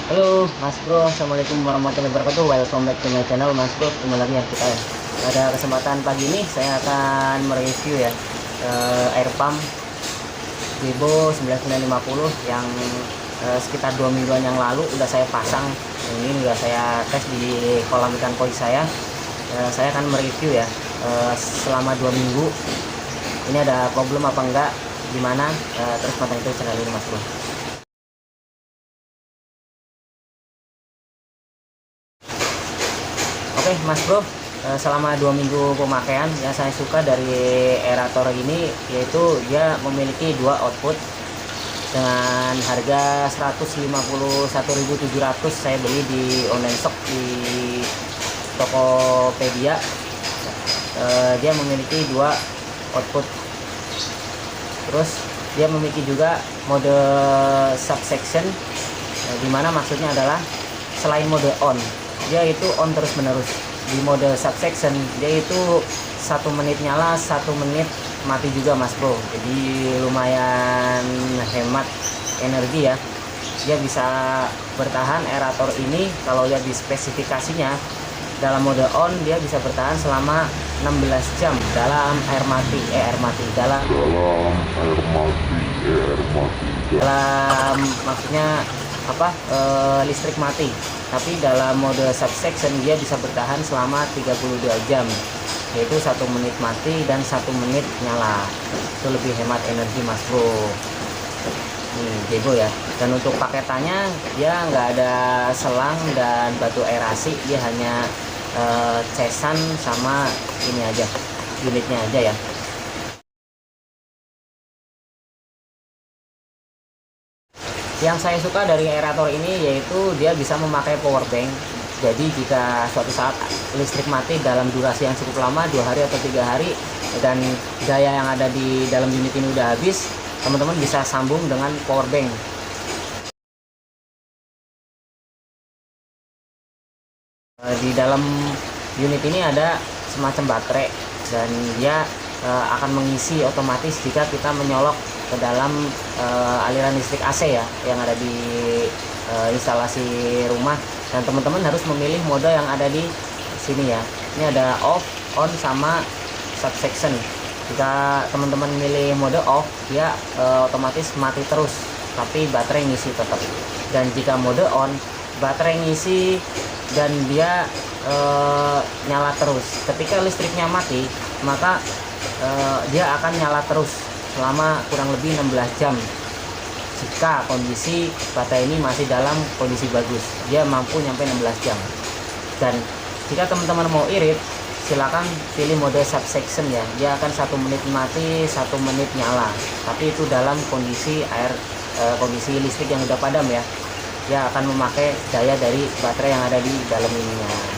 Halo Mas Bro, Assalamualaikum warahmatullahi wabarakatuh. Welcome back to my channel Mas Bro. Ketemu lagi ya kita ya. Pada kesempatan pagi ini saya akan mereview ya air pump Vivo 9950 yang sekitar 2 mingguan yang lalu udah saya pasang. Ini udah saya tes di kolam ikan koi saya. Saya akan mereview ya selama 2 minggu ini ada problem apa enggak, gimana, terus konten itu channel ini Mas Bro. Oke Mas Bro, selama 2 minggu pemakaian yang saya suka dari aerator ini yaitu dia memiliki dua output dengan harga 151.700. Saya beli di online shop di Tokopedia. Dia memiliki dua output, terus dia memiliki juga mode subsection, di mana maksudnya adalah selain mode on, dia itu on terus menerus. Di mode subsection dia itu 1 menit nyala, 1 menit mati juga Mas Bro, jadi lumayan hemat energi ya. Dia bisa bertahan, aerator ini kalau lihat di spesifikasinya, dalam mode on dia bisa bertahan selama 16 jam dalam air mati, dalam maksudnya apa, listrik mati. Tapi dalam mode subsection dia bisa bertahan selama 32 jam, yaitu 1 menit mati dan 1 menit nyala. Itu lebih hemat energi Mas Bro. Nih Vivo ya. Dan untuk paketannya dia nggak ada selang dan batu aerasi, dia hanya cesan sama ini aja, unitnya aja ya. Yang saya suka dari aerator ini yaitu dia bisa memakai power bank. Jadi jika suatu saat listrik mati dalam durasi yang cukup lama, 2 hari atau 3 hari, dan daya yang ada di dalam unit ini udah habis, teman-teman bisa sambung dengan power bank. Di dalam unit ini ada semacam baterai, dan dia akan mengisi otomatis jika kita menyolok ke dalam aliran listrik AC ya yang ada di instalasi rumah. Dan teman-teman harus memilih mode yang ada di sini ya. Ini ada off, on, sama subsection. Jika teman-teman milih mode off, dia otomatis mati terus, tapi baterai ngisi tetap. Dan jika mode on, baterai ngisi dan dia nyala terus. Ketika listriknya mati, maka dia akan nyala terus selama kurang lebih 16 jam. Jika kondisi baterai ini masih dalam kondisi bagus, dia mampu nyampe 16 jam. Dan jika teman-teman mau irit, silakan pilih mode subsection ya. Dia akan 1 menit mati, 1 menit nyala. Tapi itu dalam kondisi kondisi listrik yang udah padam ya. Dia akan memakai daya dari baterai yang ada di dalam ininya.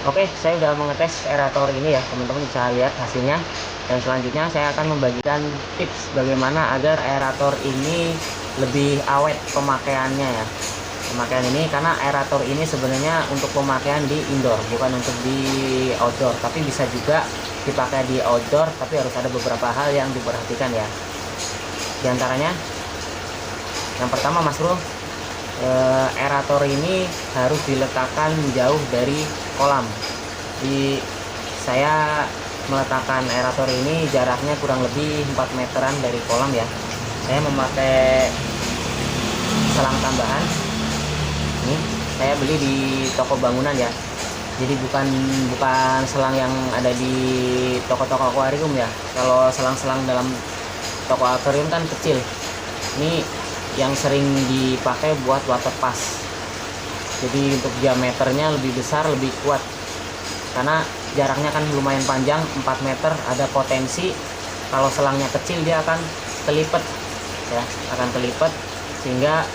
Oke, saya udah mengetes aerator ini ya, teman-teman bisa lihat hasilnya. Dan selanjutnya saya akan membagikan tips bagaimana agar aerator ini lebih awet pemakaiannya ya. Pemakaian ini karena aerator ini sebenarnya untuk pemakaian di indoor, bukan untuk di outdoor, tapi bisa juga dipakai di outdoor, tapi harus ada beberapa hal yang diperhatikan ya. Di antaranya yang pertama, Mas Bro, aerator ini harus diletakkan jauh dari kolam. Di saya meletakkan aerator ini jaraknya kurang lebih 4 meteran dari kolam ya. Saya memakai selang tambahan. Ini saya beli di toko bangunan ya. Jadi bukan selang yang ada di toko-toko akuarium ya. Kalau selang-selang dalam toko akuarium kan kecil. Ini yang sering dipakai buat water pass. Jadi untuk diameternya lebih besar, lebih kuat. Karena jaraknya kan lumayan panjang, 4 meter, ada potensi kalau selangnya kecil dia akan kelipet ya, sehingga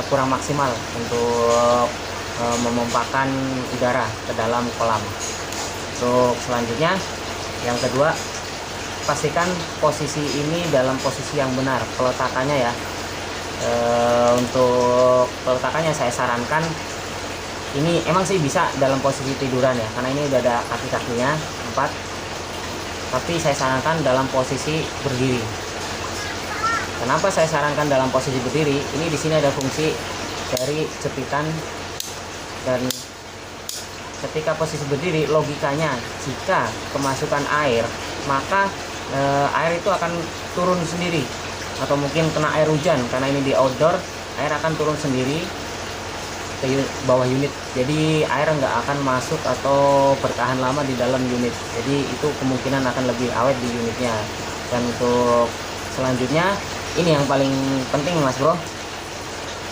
kurang maksimal untuk memompakan udara ke dalam kolam. Untuk selanjutnya, yang kedua, pastikan posisi ini dalam posisi yang benar, peletakannya ya. Untuk peletakannya saya sarankan ini emang sih bisa dalam posisi tiduran ya, karena ini udah ada kaki-kakinya 4, tapi saya sarankan dalam posisi berdiri. Kenapa saya sarankan dalam posisi berdiri? Ini di sini ada fungsi dari jepitan, dan ketika posisi berdiri, logikanya jika kemasukan air, maka air itu akan turun sendiri, atau mungkin kena air hujan, karena ini di outdoor, air akan turun sendiri ke bawah unit. Jadi air nggak akan masuk atau bertahan lama di dalam unit. Jadi itu kemungkinan akan lebih awet di unitnya. Dan untuk selanjutnya, ini yang paling penting Mas Bro,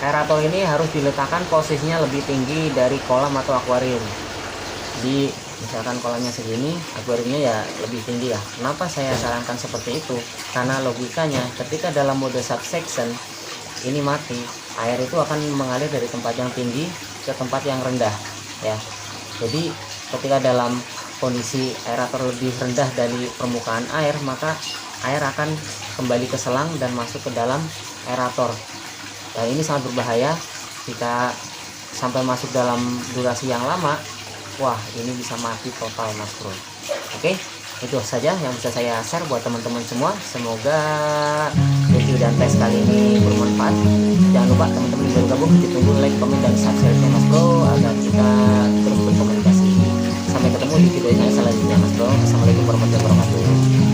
aerator ini harus diletakkan posisinya lebih tinggi dari kolam atau akuarium. Jadi misalkan kolamnya segini, akuariumnya ya lebih tinggi ya. Kenapa saya sarankan seperti itu? Karena logikanya ketika dalam mode subsection ini mati, air itu akan mengalir dari tempat yang tinggi ke tempat yang rendah ya. Jadi ketika dalam kondisi aerator lebih rendah dari permukaan air, maka air akan kembali ke selang dan masuk ke dalam aerator. Dan ini sangat berbahaya jika sampai masuk dalam durasi yang lama. Wah, ini bisa mati total Mas Bro. Oke, itu saja yang bisa saya share buat teman-teman semua. Semoga review dan tes kali ini bermanfaat. Jangan lupa teman-teman yang baru gabung, ditunggu like, komen, dan subscribe-nya Mas Bro agar kita terus berkomunikasi. Sampai ketemu di video yang selanjutnya Mas Bro. Assalamualaikum warahmatullahi wabarakatuh.